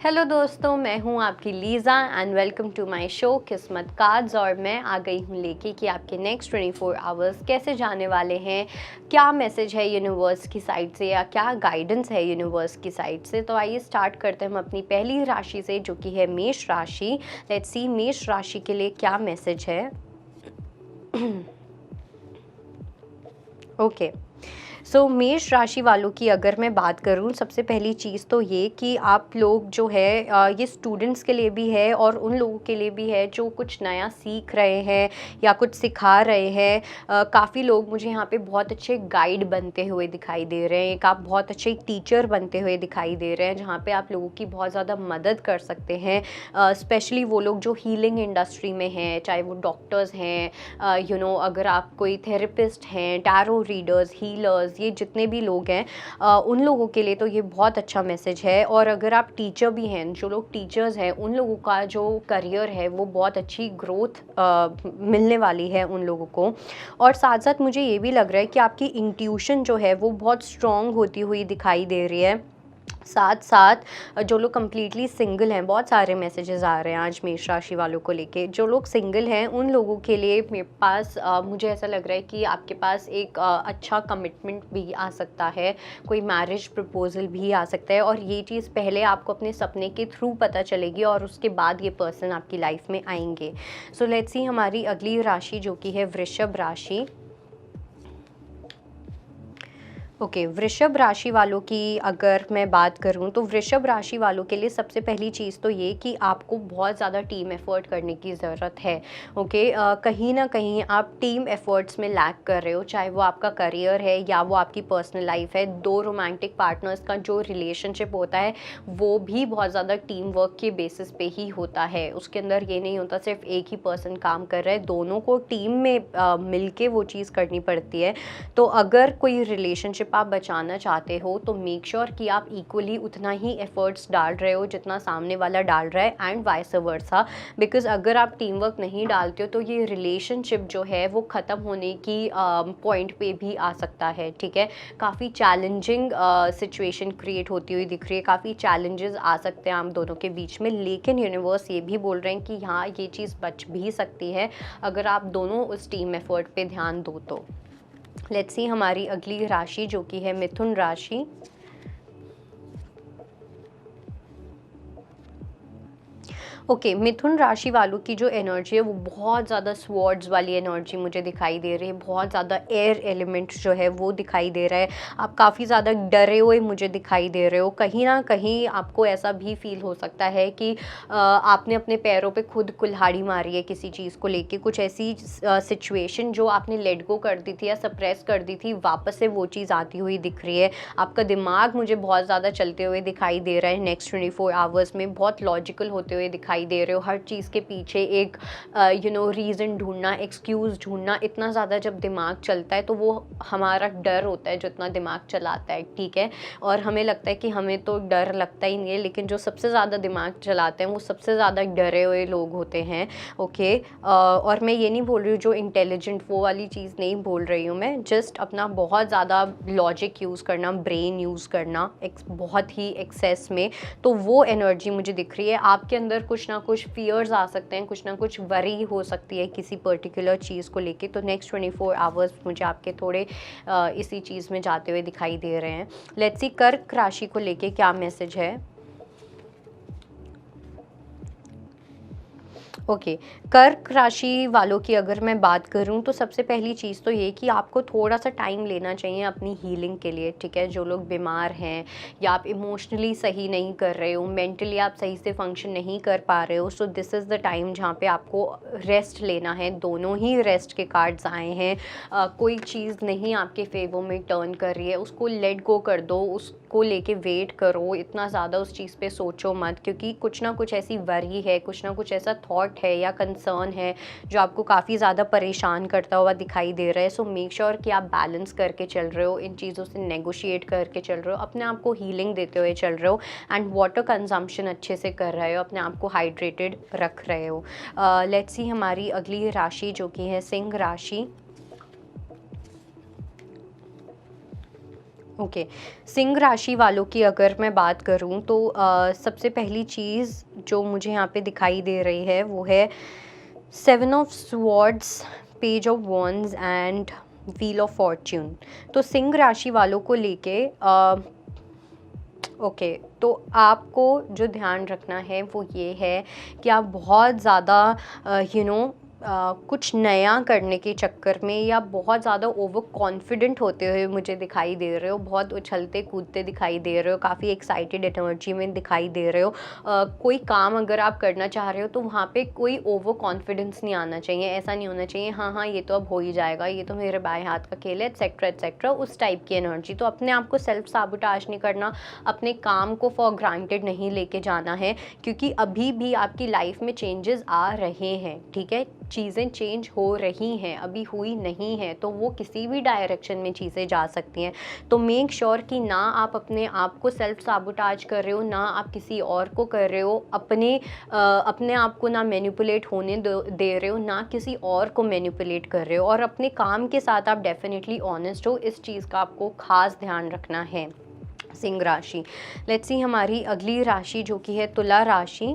Hello दोस्तों, मैं हूं आपकी Lisa and welcome to my show किस्मत कार्ड्स। और मैं आ गई हूं लेके कि आपके नेक्स्ट 24 आवर्स कैसे जाने वाले हैं, क्या मैसेज है यूनिवर्स की साइड से या क्या गाइडेंस है यूनिवर्स की साइड से। तो आइए स्टार्ट करते हैं हम अपनी पहली राशि से, जो कि है मेष राशि। लेट्स सी मेष राशि के लिए क्या मैसेज है। ओके, सो मेष राशि वालों की अगर मैं बात करूं, सबसे पहली चीज़ तो ये कि आप लोग जो है ये स्टूडेंट्स के लिए भी है और उन लोगों के लिए भी है जो कुछ नया सीख रहे हैं या कुछ सिखा रहे हैं। काफ़ी लोग मुझे यहाँ पे बहुत अच्छे गाइड बनते हुए दिखाई दे रहे हैं। एक आप बहुत अच्छे एक टीचर बनते हुए दिखाई दे रहे हैं, जहाँ पे आप लोगों की बहुत ज़्यादा मदद कर सकते हैं। स्पेशली वो लोग जो हीलिंग इंडस्ट्री में हैं, चाहे वो डॉक्टर्स हैं, अगर आप कोई थेरेपिस्ट हैं, टैरो रीडर्स, हीलर्स, ये जितने भी लोग हैं, उन लोगों के लिए तो ये बहुत अच्छा मैसेज है। और अगर आप टीचर भी हैं, जो लोग टीचर्स हैं, उन लोगों का जो करियर है वो बहुत अच्छी ग्रोथ मिलने वाली है उन लोगों को। और साथ साथ मुझे ये भी लग रहा है कि आपकी इंट्यूशन जो है वो बहुत स्ट्रॉन्ग होती हुई दिखाई दे रही है। साथ साथ जो लोग कम्प्लीटली सिंगल हैं, बहुत सारे मैसेजेस आ रहे हैं आज मेष राशि वालों को लेके। जो लोग सिंगल हैं उन लोगों के लिए मेरे पास मुझे ऐसा लग रहा है कि आपके पास एक अच्छा कमिटमेंट भी आ सकता है, कोई मैरिज प्रपोजल भी आ सकता है। और ये चीज़ पहले आपको अपने सपने के थ्रू पता चलेगी और उसके बाद ये पर्सन आपकी लाइफ में आएंगे। सो लेट्स सी हमारी अगली राशि जो कि है वृषभ राशि। ओके, वृषभ राशि वालों की अगर मैं बात करूं तो वृषभ राशि वालों के लिए सबसे पहली चीज़ तो ये कि आपको बहुत ज़्यादा टीम एफर्ट करने की ज़रूरत है। ओके, कहीं ना कहीं आप टीम एफर्ट्स में लैक कर रहे हो, चाहे वो आपका करियर है या वो आपकी पर्सनल लाइफ है। दो रोमांटिक पार्टनर्स का जो रिलेशनशिप होता है वो भी बहुत ज़्यादा टीम वर्क के बेसिस पे ही होता है। उसके अंदर ये नहीं होता सिर्फ एक ही पर्सन काम कर रहा है, दोनों को टीम में मिल के वो चीज़ करनी पड़ती है। तो अगर कोई रिलेशनशिप आप बचाना चाहते हो तो मेक श्योर कि आप इक्वली उतना ही एफर्ट्स डाल रहे हो जितना सामने वाला डाल रहा है, एंड वाइस वर्सा। बिकॉज अगर आप टीम वर्क नहीं डालते हो तो ये रिलेशनशिप जो है वो ख़त्म होने की पॉइंट पे भी आ सकता है। ठीक है, काफ़ी चैलेंजिंग सिचुएशन क्रिएट होती हुई दिख रही है, काफ़ी चैलेंजेस आ सकते हैं आप दोनों के बीच में। लेकिन यूनिवर्स ये भी बोल रहे हैं कि हाँ, ये चीज़ बच भी सकती है अगर आप दोनों उस टीम एफर्ट पे ध्यान दो तो। लेट्स सी हमारी अगली राशि जो कि है मिथुन राशि। ओके, मिथुन राशि वालों की जो एनर्जी है वो बहुत ज़्यादा स्वॉर्ड्स वाली एनर्जी मुझे दिखाई दे रही है। बहुत ज़्यादा एयर एलिमेंट जो है वो दिखाई दे रहा है। आप काफ़ी ज़्यादा डरे हुए मुझे दिखाई दे रहे हो। कहीं ना कहीं आपको ऐसा भी फील हो सकता है कि आपने अपने पैरों पे खुद कुल्हाड़ी मारी है किसी चीज़ को लेके। कुछ ऐसी सिचुएशन जो आपने लेट गो कर दी थी या सप्रेस कर दी थी, वापस से वो चीज़ आती हुई दिख रही है। आपका दिमाग मुझे बहुत ज़्यादा चलते हुए दिखाई दे रहा है नेक्स्ट 24 आवर्स में। बहुत लॉजिकल होते हुए दिखाई दे रहे हो। हर चीज़ के पीछे एक रीज़न ढूंढना, एक्सक्यूज़ ढूंढना, इतना ज़्यादा जब दिमाग चलता है तो वो हमारा डर होता है जो इतना दिमाग चलाता है। ठीक है, और हमें लगता है कि हमें तो डर लगता ही नहीं है, लेकिन जो सबसे ज़्यादा दिमाग चलाते हैं वो सबसे ज़्यादा डरे हुए लोग होते हैं। ओके, और मैं ये नहीं बोल रही हूँ जो इंटेलिजेंट, वो वाली चीज़ नहीं बोल रही हूँ मैं। जस्ट अपना बहुत ज़्यादा लॉजिक यूज़ करना, ब्रेन यूज़ करना बहुत ही एक्सेस में, तो वो एनर्जी मुझे दिख रही है। आपके अंदर कुछ ना कुछ फियर्स आ सकते हैं, कुछ ना कुछ वरी हो सकती है किसी पर्टिकुलर चीज़ को लेके। तो नेक्स्ट 24 आवर्स मुझे आपके थोड़े इसी चीज़ में जाते हुए दिखाई दे रहे हैं। लेट्स सी कर्क राशि को लेके क्या मैसेज है। ओके, कर्क राशि वालों की अगर मैं बात करूं तो सबसे पहली चीज़ तो ये कि आपको थोड़ा सा टाइम लेना चाहिए अपनी हीलिंग के लिए। ठीक है, जो लोग बीमार हैं या आप इमोशनली सही नहीं कर रहे हो, मेंटली आप सही से फंक्शन नहीं कर पा रहे हो, so this is the time जहाँ पे आपको रेस्ट लेना है। दोनों ही रेस्ट के कार्ड्स आए हैं। कोई चीज़ नहीं आपके फेवर में टर्न कर रही है, उसको लेट गो कर दो, उसको लेके वेट करो। इतना ज़्यादा उस चीज़ पे सोचो मत, क्योंकि कुछ ना कुछ ऐसी वरी है, कुछ ना कुछ ऐसा थॉट है या कंसर्न है जो आपको काफ़ी ज़्यादा परेशान करता हुआ दिखाई दे रहा है। सो मेक श्योर कि आप बैलेंस करके चल रहे हो, इन चीज़ों से नेगोशिएट करके चल रहे हो, अपने आप को हीलिंग देते हुए चल रहे हो, एंड वाटर कंजम्पशन अच्छे से कर रहे हो, अपने आप को हाइड्रेटेड रख रहे हो। लेट्स सी हमारी अगली राशि जो कि है सिंह राशि। ओके, सिंह राशि वालों की अगर मैं बात करूं तो सबसे पहली चीज़ जो मुझे यहाँ पे दिखाई दे रही है वो है 7 of swords, page of wands and wheel of Fortune. तो सिंह राशि वालों को लेके ओके, तो आपको जो ध्यान रखना है वो ये है कि आप बहुत ज़्यादा यू नो कुछ नया करने के चक्कर में या बहुत ज़्यादा ओवर कॉन्फिडेंट होते हुए मुझे दिखाई दे रहे हो, बहुत उछलते कूदते दिखाई दे रहे हो, काफ़ी एक्साइटेड एनर्जी में दिखाई दे रहे हो। कोई काम अगर आप करना चाह रहे हो तो वहाँ पे कोई ओवर कॉन्फिडेंस नहीं आना चाहिए, ऐसा नहीं होना चाहिए हाँ हाँ ये तो अब हो ही जाएगा, ये तो मेरे बाएं हाथ का खेल है, एक्सेट्रा एक्सेट्रा, उस टाइप की एनर्जी। तो अपने आप को सेल्फ साबोटाज नहीं करना, अपने काम को फॉर ग्रांटेड नहीं लेके जाना है, क्योंकि अभी भी आपकी लाइफ में चेंजेस आ रहे हैं, ठीक है, चीज़ें चेंज हो रही हैं, अभी हुई नहीं है, तो वो किसी भी डायरेक्शन में चीज़ें जा सकती हैं। तो मेक श्योर कि ना आप अपने आप को सेल्फ साबोटाज कर रहे हो, ना आप किसी और को कर रहे हो, अपने आप को ना मैनिपुलेट होने दे रहे हो, ना किसी और को मैनिपुलेट कर रहे हो, और अपने काम के साथ आप डेफिनेटली ऑनेस्ट हो, इस चीज़ का आपको खास ध्यान रखना है सिंह राशि। लेट्स सी हमारी अगली राशि जो कि है तुला राशि।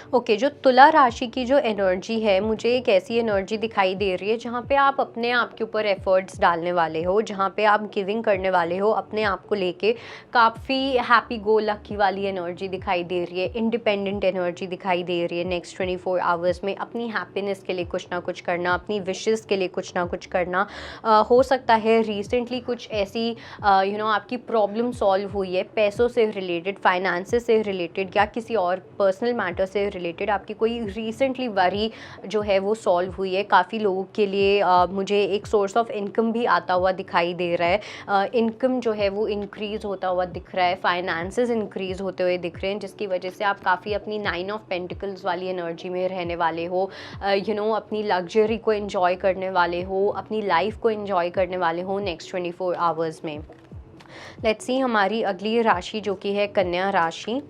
ओके, जो तुला राशि की जो एनर्जी है, मुझे एक ऐसी एनर्जी दिखाई दे रही है जहाँ पे आप अपने आप के ऊपर एफर्ट्स डालने वाले हो, जहाँ पे आप गिविंग करने वाले हो अपने आप को लेके, काफ़ी हैप्पी गो लकी वाली एनर्जी दिखाई दे रही है, इंडिपेंडेंट एनर्जी दिखाई दे रही है। नेक्स्ट 24 आवर्स में अपनी हैप्पीनेस के लिए कुछ ना कुछ करना, अपनी विशेस के लिए कुछ ना कुछ करना। हो सकता है रिसेंटली कुछ ऐसी आपकी प्रॉब्लम सॉल्व हुई है, पैसों से रिलेटेड, फाइनेंसेस से रिलेटेड, या किसी और पर्सनल मैटर से रिलेटेड आपकी कोई रिसेंटली वरी जो है वो सॉल्व हुई है। काफ़ी लोगों के लिए मुझे एक सोर्स ऑफ इनकम भी आता हुआ दिखाई दे रहा है, इनकम जो है वो इंक्रीज़ होता हुआ दिख रहा है, फाइनेंसेस इंक्रीज़ होते हुए दिख रहे हैं, जिसकी वजह से आप काफ़ी अपनी 9 ऑफ पेंटिकल्स वाली एनर्जी में रहने वाले हो, अपनी लग्जरी को एंजॉय करने वाले हो, अपनी लाइफ को एंजॉय करने वाले हो नेक्स्ट 24 आवर्स में। लेट्स सी हमारी अगली राशि जो कि है कन्या राशि।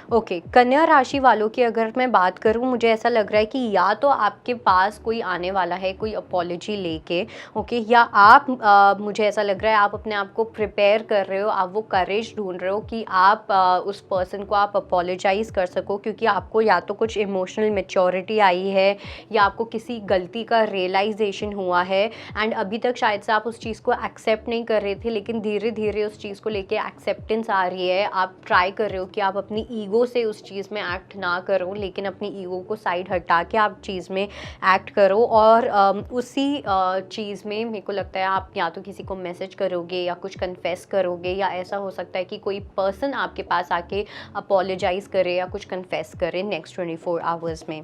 ओके, कन्या राशि वालों की अगर मैं बात करूं, मुझे ऐसा लग रहा है कि या तो आपके पास कोई आने वाला है कोई अपॉलोजी लेके, ओके, या आप मुझे ऐसा लग रहा है आप अपने आप को प्रिपेयर कर रहे हो, आप वो करेज ढूंढ रहे हो कि आप उस पर्सन को आप अपोलोजाइज कर सको, क्योंकि आपको या तो कुछ इमोशनल मेच्योरिटी आई है या आपको किसी गलती का रियलाइजेशन हुआ है, एंड अभी तक शायद से आप उस चीज़ को एक्सेप्ट नहीं कर रहे थे, लेकिन धीरे धीरे उस चीज़ को लेके एक्सेप्टेंस आ रही है। आप ट्राई कर रहे हो कि आप अपनी ईगो से उस चीज़ में एक्ट ना करो, लेकिन अपनी ईगो को साइड हटा के आप चीज़ में एक्ट करो, और उसी चीज़ में मेरे को लगता है आप या तो किसी को मैसेज करोगे या कुछ कन्फेस करोगे, या ऐसा हो सकता है कि कोई पर्सन आपके पास आके अपोलोजाइज करे या कुछ कन्फेस करे नेक्स्ट 24 आवर्स में।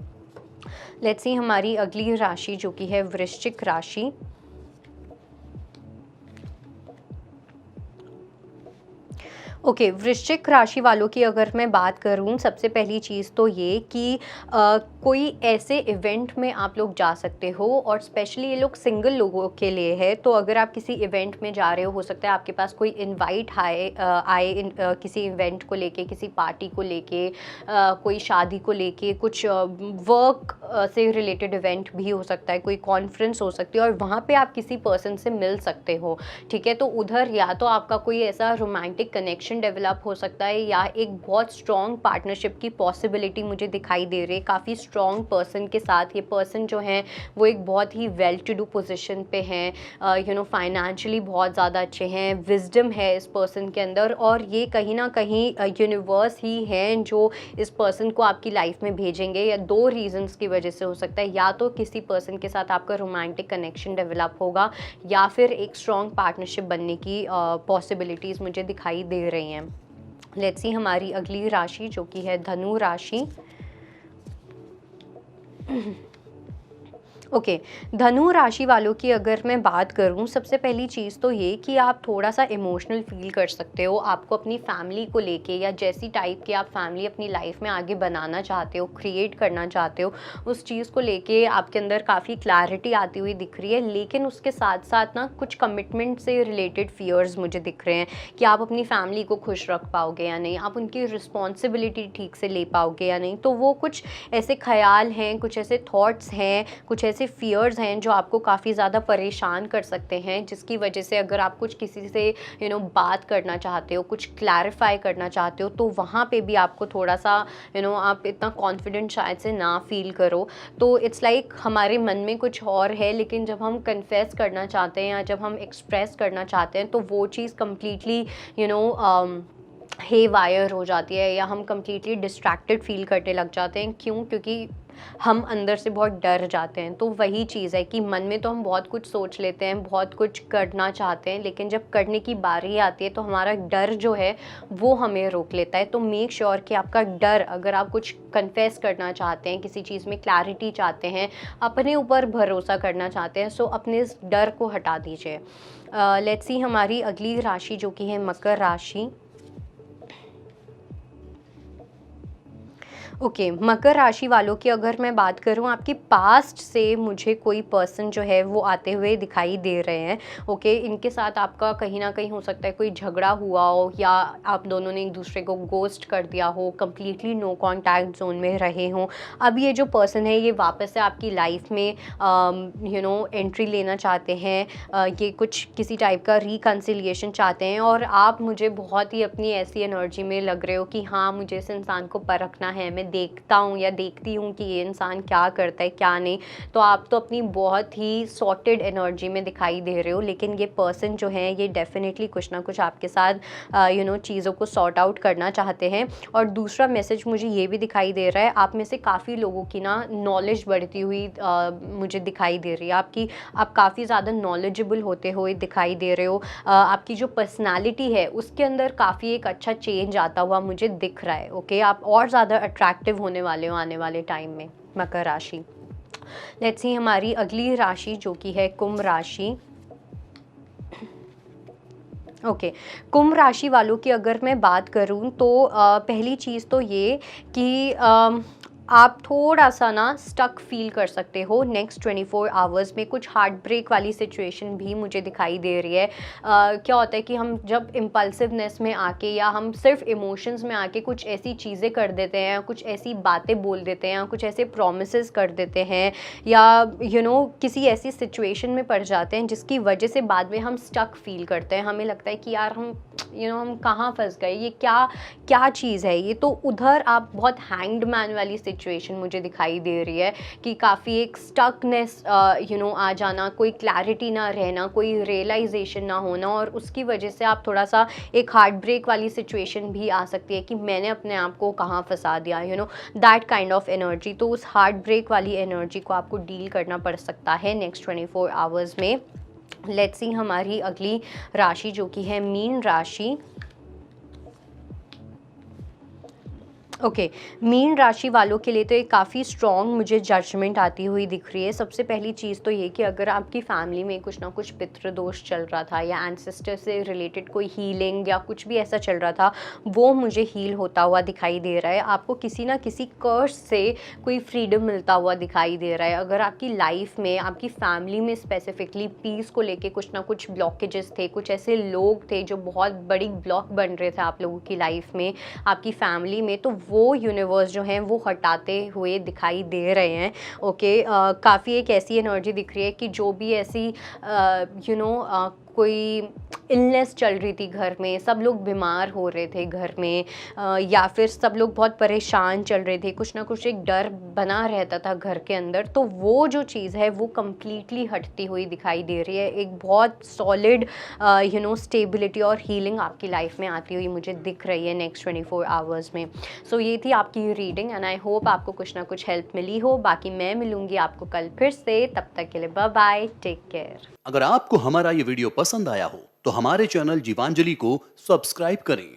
लेट्स सी हमारी अगली राशि जो कि है वृश्चिक राशि। ओके, वृश्चिक राशि वालों की अगर मैं बात करूं, सबसे पहली चीज़ तो ये कि कोई ऐसे इवेंट में आप लोग जा सकते हो, और स्पेशली ये लोग सिंगल लोगों के लिए है। तो अगर आप किसी इवेंट में जा रहे हो सकता है आपके पास कोई इनवाइट आए किसी इवेंट को लेके, किसी पार्टी को लेके, कोई शादी को लेके, कुछ वर्क से रिलेटेड इवेंट भी हो सकता है, कोई कॉन्फ्रेंस हो सकती है, और वहाँ पे आप किसी पर्सन से मिल सकते हो, ठीक है। तो उधर या तो आपका कोई ऐसा रोमांटिक कनेक्शन डेवलप हो सकता है, या एक बहुत स्ट्रॉन्ग पार्टनरशिप की पॉसिबिलिटी मुझे दिखाई दे रही है काफ़ी स्ट्रॉन्ग पर्सन के साथ। ये पर्सन जो है वो एक बहुत ही वेल टू डू पोजीशन पे हैं, फाइनेंशियली बहुत ज़्यादा अच्छे हैं, विजडम है इस पर्सन के अंदर, और ये कहीं ना कहीं यूनिवर्स ही हैं जो इस पर्सन को आपकी लाइफ में भेजेंगे। या दो रीजंस की वजह से हो सकता है, या तो किसी पर्सन के साथ आपका रोमांटिक कनेक्शन डेवलप होगा, या फिर एक स्ट्रॉन्ग पार्टनरशिप बनने की पॉसिबिलिटीज़ मुझे दिखाई दे रही हैं। लेट्स सी हमारी अगली राशि जो कि है धनु राशि। ओके, धनु राशि वालों की अगर मैं बात करूं, सबसे पहली चीज़ तो ये कि आप थोड़ा सा इमोशनल फील कर सकते हो। आपको अपनी फैमिली को लेके या जैसी टाइप की आप फैमिली अपनी लाइफ में आगे बनाना चाहते हो, क्रिएट करना चाहते हो, उस चीज़ को लेके आपके अंदर काफ़ी क्लैरिटी आती हुई दिख रही है। लेकिन उसके साथ साथ ना कुछ कमिटमेंट से रिलेटेड फियर्स मुझे दिख रहे हैं कि आप अपनी फैमिली को खुश रख पाओगे या नहीं, आप उनकी रिस्पॉन्सिबिलिटी ठीक से ले पाओगे या नहीं। तो वो कुछ ऐसे ख्याल हैं, कुछ ऐसे थॉट्स हैं, कुछ ऐसे फियर्स हैं जो आपको काफ़ी ज़्यादा परेशान कर सकते हैं, जिसकी वजह से अगर आप कुछ किसी से बात करना चाहते हो, कुछ क्लैरिफाई करना चाहते हो, तो वहाँ पे भी आपको थोड़ा सा आप इतना कॉन्फिडेंट शायद से ना फील करो। तो इट्स लाइक हमारे मन में कुछ और है, लेकिन जब हम कन्फेस करना चाहते हैं या जब हम एक्सप्रेस करना चाहते हैं तो वो चीज़ कम्प्लीटली हे वायर हो जाती है, या हम कम्प्लीटली डिस्ट्रैक्टेड फील करने लग जाते हैं। क्यों? क्योंकि हम अंदर से बहुत डर जाते हैं। तो वही चीज़ है कि मन में तो हम बहुत कुछ सोच लेते हैं, बहुत कुछ करना चाहते हैं, लेकिन जब करने की बारी आती है तो हमारा डर जो है वो हमें रोक लेता है। तो मेक श्योर कि आपका डर, अगर आप कुछ कन्फेस करना चाहते हैं, किसी चीज़ में क्लैरिटी चाहते हैं, अपने ऊपर भरोसा करना चाहते हैं, सो अपने इस डर को हटा दीजिए। लेट्स सी हमारी अगली राशि जो कि है मकर राशि। ओके, मकर राशि वालों की अगर मैं बात करूं, आपके पास्ट से मुझे कोई पर्सन जो है वो आते हुए दिखाई दे रहे हैं। ओके, इनके साथ आपका कहीं ना कहीं हो सकता है कोई झगड़ा हुआ हो, या आप दोनों ने एक दूसरे को गोस्ट कर दिया हो, कम्प्लीटली नो कांटेक्ट जोन में रहे हों। अब ये जो पर्सन है ये वापस से आपकी लाइफ में एंट्री लेना चाहते हैं। ये कुछ किसी टाइप का रिकन्सिलिएशन चाहते हैं, और आप मुझे बहुत ही अपनी ऐसी एनर्जी में लग रहे हो कि हाँ, मुझे इस इंसान को परखना है, मैं देखता हूँ या देखती हूँ कि ये इंसान क्या करता है क्या नहीं। तो आप तो अपनी बहुत ही सॉर्टेड एनर्जी में दिखाई दे रहे हो, लेकिन ये पर्सन जो है ये डेफिनेटली कुछ ना कुछ आपके साथ चीज़ों को सॉर्ट आउट करना चाहते हैं। और दूसरा मैसेज मुझे ये भी दिखाई दे रहा है, आप में से काफ़ी लोगों की ना नॉलेज बढ़ती हुई मुझे दिखाई दे रही है। आप काफ़ी ज़्यादा नॉलेजेबल होते हुए दिखाई दे रहे हो। आपकी जो पर्सनालिटी है उसके अंदर काफ़ी एक अच्छा चेंज आता हुआ मुझे दिख रहा है। ओके, आप और ज़्यादा अट्रैक्टिव होने वाले हो आने वाले टाइम में, मकर राशि। लेट्स सी हमारी अगली राशि जो कि है कुंभ राशि। ओके, कुंभ राशि वालों की अगर मैं बात करूं तो पहली चीज़ तो ये कि आप थोड़ा सा ना स्टक फील कर सकते हो नेक्स्ट 24 आवर्स में। कुछ हार्ट ब्रेक वाली सिचुएशन भी मुझे दिखाई दे रही है। क्या होता है कि हम जब इम्पल्सिवनेस में आके या हम सिर्फ इमोशंस में आके कुछ ऐसी चीज़ें कर देते हैं, कुछ ऐसी बातें बोल देते हैं, कुछ ऐसे प्रोमिसेस कर देते हैं, या किसी ऐसी सिचुएशन में पड़ जाते हैं जिसकी वजह से बाद में हम स्टक फील करते हैं। हमें लगता है कि यार हम कहाँ फंस गए, ये क्या चीज़ है ये। तो उधर आप बहुत हैंग्ड मैन वाली सिचुएशन मुझे दिखाई दे रही है कि काफ़ी एक स्टकनेस आ जाना, कोई क्लैरिटी ना रहना, कोई रियलाइजेशन ना होना, और उसकी वजह से आप थोड़ा सा एक हार्ट ब्रेक वाली सिचुएशन भी आ सकती है कि मैंने अपने आप को कहाँ फंसा दिया, दैट काइंड ऑफ एनर्जी। तो उस हार्ट ब्रेक वाली एनर्जी को आपको डील करना पड़ सकता है नेक्स्ट 24 आवर्स में। लेट्स सी हमारी अगली राशि जो कि है मीन राशि। ओके, मीन राशि वालों के लिए तो एक काफ़ी स्ट्रॉन्ग मुझे जजमेंट आती हुई दिख रही है। सबसे पहली चीज़ तो ये कि अगर आपकी फैमिली में कुछ ना कुछ पितृदोष चल रहा था, या एंसेस्टर से रिलेटेड कोई हीलिंग या कुछ भी ऐसा चल रहा था, वो मुझे हील होता हुआ दिखाई दे रहा है। आपको किसी ना किसी कर्स से कोई फ्रीडम मिलता हुआ दिखाई दे रहा है। अगर आपकी लाइफ में, आपकी फैमिली में स्पेसिफिकली पीस को लेके कुछ ना कुछ ब्लॉकेजेस थे, कुछ ऐसे लोग थे जो बहुत बड़ी ब्लॉक बन रहे थे आप लोगों की लाइफ में, आपकी फैमिली में, तो वो यूनिवर्स जो हैं वो हटाते हुए दिखाई दे रहे हैं। ओके, काफ़ी एक ऐसी एनर्जी दिख रही है कि जो भी ऐसी कोई इलनेस चल रही थी घर में, सब लोग बीमार हो रहे थे घर में, या फिर सब लोग बहुत परेशान चल रहे थे, कुछ ना कुछ एक डर बना रहता था घर के अंदर, तो वो जो चीज़ है वो कम्प्लीटली हटती हुई दिखाई दे रही है। एक बहुत सॉलिड स्टेबिलिटी और हीलिंग आपकी लाइफ में आती हुई मुझे दिख रही है नेक्स्ट 24 आवर्स में। सो ये थी आपकी रीडिंग, एंड आई होप आपको कुछ ना कुछ हेल्प मिली हो। बाकी मैं मिलूंगी आपको कल फिर से, तब तक के लिए बाय बाय, टेक केयर। अगर आपको हमारा ये वीडियो पसंद आया हो तो हमारे चैनल जीवांजलि को सब्सक्राइब करें